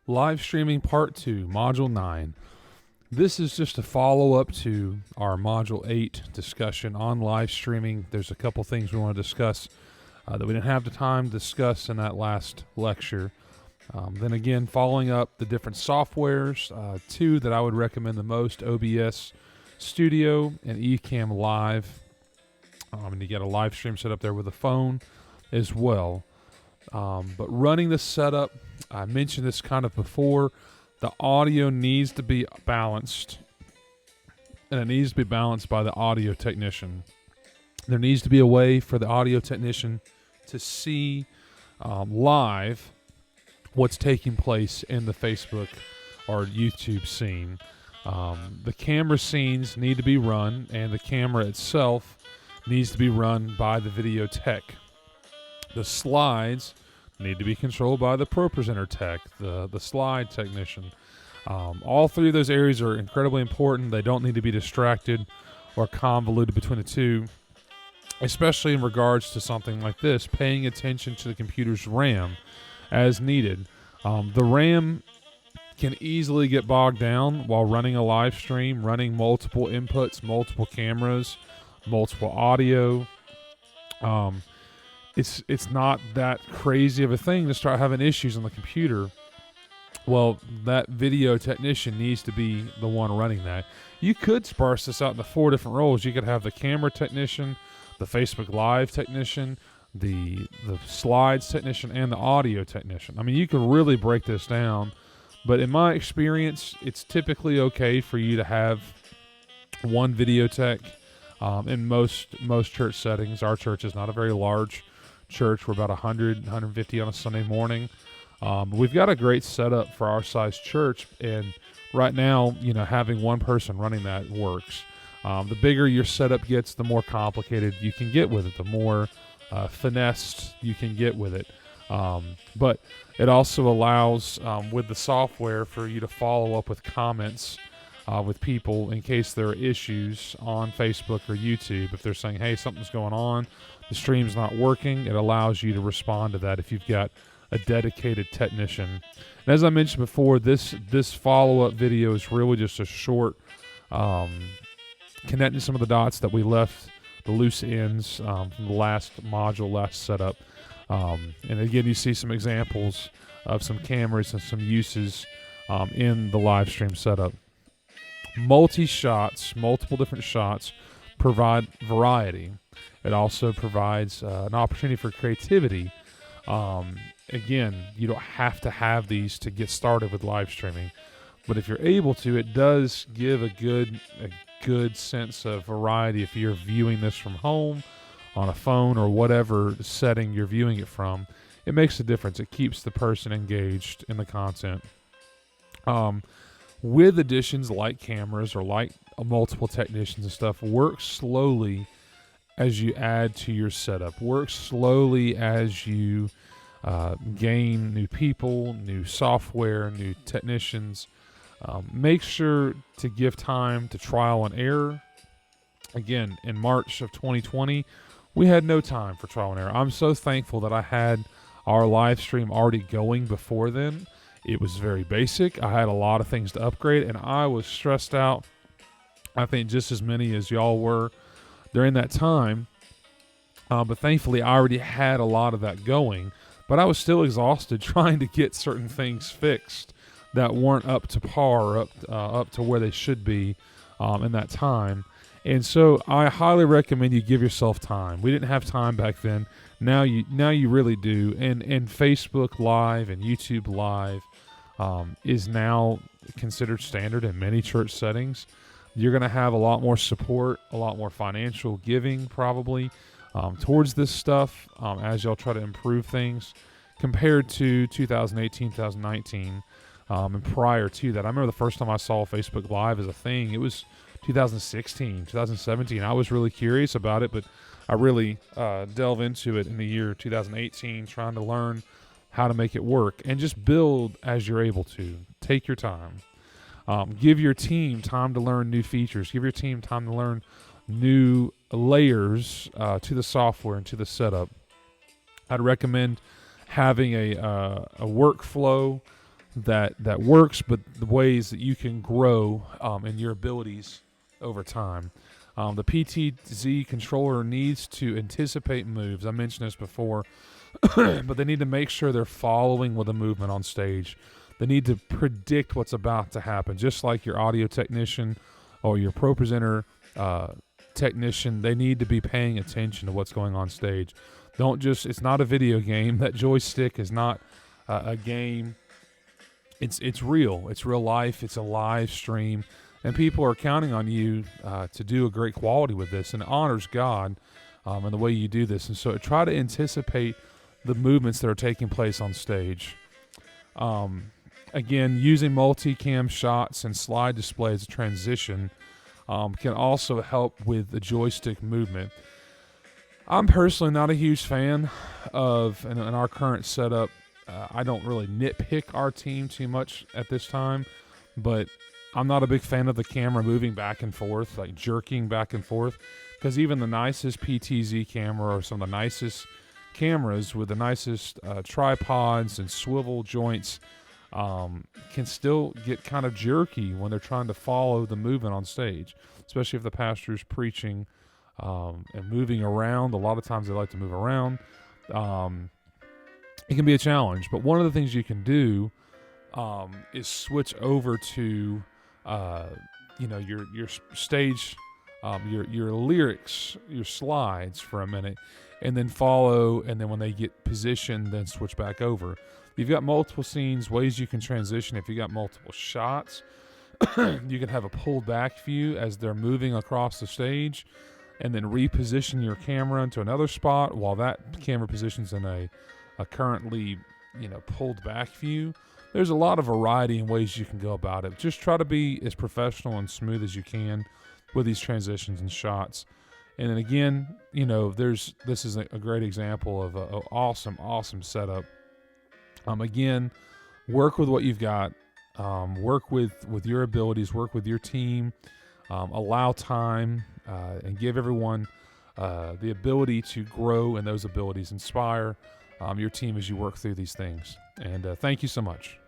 Live streaming part 2, module 9. This is just a follow up to our module 8 discussion on live streaming. There's a couple things we want to discuss that we didn't have the time to discuss in that last lecture. Then again, following up the different softwares, two that I would recommend the most: OBS Studio and Ecamm Live. And you get a live stream set up there with a phone as well. But running the setup, I mentioned this kind of before, the audio needs to be balanced, and it needs to be balanced by the audio technician. There needs to be a way for the audio technician to see live what's taking place in the Facebook or YouTube scene. The camera scenes need to be run, and the camera itself needs to be run by the video tech. The slides need to be controlled by the ProPresenter tech, the slide technician. All three of those areas are incredibly important. They don't need to be distracted or convoluted between the two, especially in regards to something like this, paying attention to the computer's RAM as needed. The RAM can easily get bogged down while running a live stream, running multiple inputs, multiple cameras, multiple audio. It's not that crazy of a thing to start having issues on the computer. Well, that video technician needs to be the one running that. You could sparse this out into 4 different roles. You could have the camera technician, the Facebook Live technician, the slides technician, and the audio technician. I mean, you can really break this down, but in my experience, it's typically okay for you to have one video tech in most church settings. Our church is not a very large church. We're about 100, 150 on a Sunday morning. We've got a great setup for our size church, and right now, having one person running that works. The bigger your setup gets, the more complicated you can get with it, the more finessed you can get with it. But it also allows, with the software, for you to follow up with comments with people in case there are issues on Facebook or YouTube. If they're saying, hey, something's going on, the stream's not working, it allows you to respond to that if you've got a dedicated technician. And as I mentioned before, this follow-up video is really just a short connecting some of the dots that we left, the loose ends from the last module, last setup. And again, you see some examples of some cameras and some uses in the live stream setup. Multi-shots, multiple different shots provide variety. It also provides an opportunity for creativity. Again, you don't have to have these to get started with live streaming, but if you're able to, it does give a good sense of variety. If you're viewing this from home, on a phone, or whatever setting you're viewing it from, it makes a difference. It keeps the person engaged in the content. With additions like cameras or like multiple technicians and stuff, work slowly as you add to your setup. Work slowly as you gain new people, new software, new technicians. Make sure to give time to trial and error. Again, in March of 2020, we had no time for trial and error. I'm so thankful that I had our live stream already going before then. It was very basic. I had a lot of things to upgrade, and I was stressed out, I think just as many as y'all were during that time. But thankfully, I already had a lot of that going. But I was still exhausted trying to get certain things fixed that weren't up to par, up to where they should be in that time. And so I highly recommend you give yourself time. We didn't have time back then. Now you really do. And Facebook Live and YouTube Live is now considered standard in many church settings. You're going to have a lot more support, a lot more financial giving probably towards this stuff as y'all try to improve things compared to 2018, 2019, and prior to that. I remember the first time I saw Facebook Live as a thing, it was 2016, 2017. I was really curious about it, but I really delve into it in the year 2018, trying to learn how to make it work and just build as you're able to. Take your time. Give your team time to learn new features. Give your team time to learn new layers to the software and to the setup. I'd recommend having a workflow that works, but the ways that you can grow in your abilities over time. The PTZ controller needs to anticipate moves. I mentioned this before, but they need to make sure they're following with the movement on stage. They need to predict what's about to happen, just like your audio technician or your pro presenter technician. They need to be paying attention to what's going on stage. Don't just, it's not a video game. That joystick is not a game. It's real. It's real life. It's a live stream. And people are counting on you to do a great quality with this. And it honors God and the way you do this. And so try to anticipate the movements that are taking place on stage. Again, using multicam shots and slide display as a transition can also help with the joystick movement. I'm personally not a huge fan of, in our current setup, I don't really nitpick our team too much at this time, but I'm not a big fan of the camera moving back and forth, like jerking back and forth, because even the nicest PTZ camera or some of the nicest cameras with the nicest tripods and swivel joints can still get kind of jerky when they're trying to follow the movement on stage, especially if the pastor's preaching and moving around. A lot of times they like to move around. It can be a challenge, but one of the things you can do is switch over to your stage, your lyrics, your slides for a minute, and then follow, and then when they get positioned, then switch back over. You've got multiple scenes, ways you can transition. If you got multiple shots, you can have a pulled back view as they're moving across the stage, and then reposition your camera into another spot while that camera positions in a currently pulled back view. There's a lot of variety in ways you can go about it. Just try to be as professional and smooth as you can with these transitions and shots. And then again, this is a great example of an awesome setup. Again, work with what you've got. Work with your abilities. Work with your team. Allow time and give everyone the ability to grow in those abilities. Inspire your team as you work through these things. And thank you so much.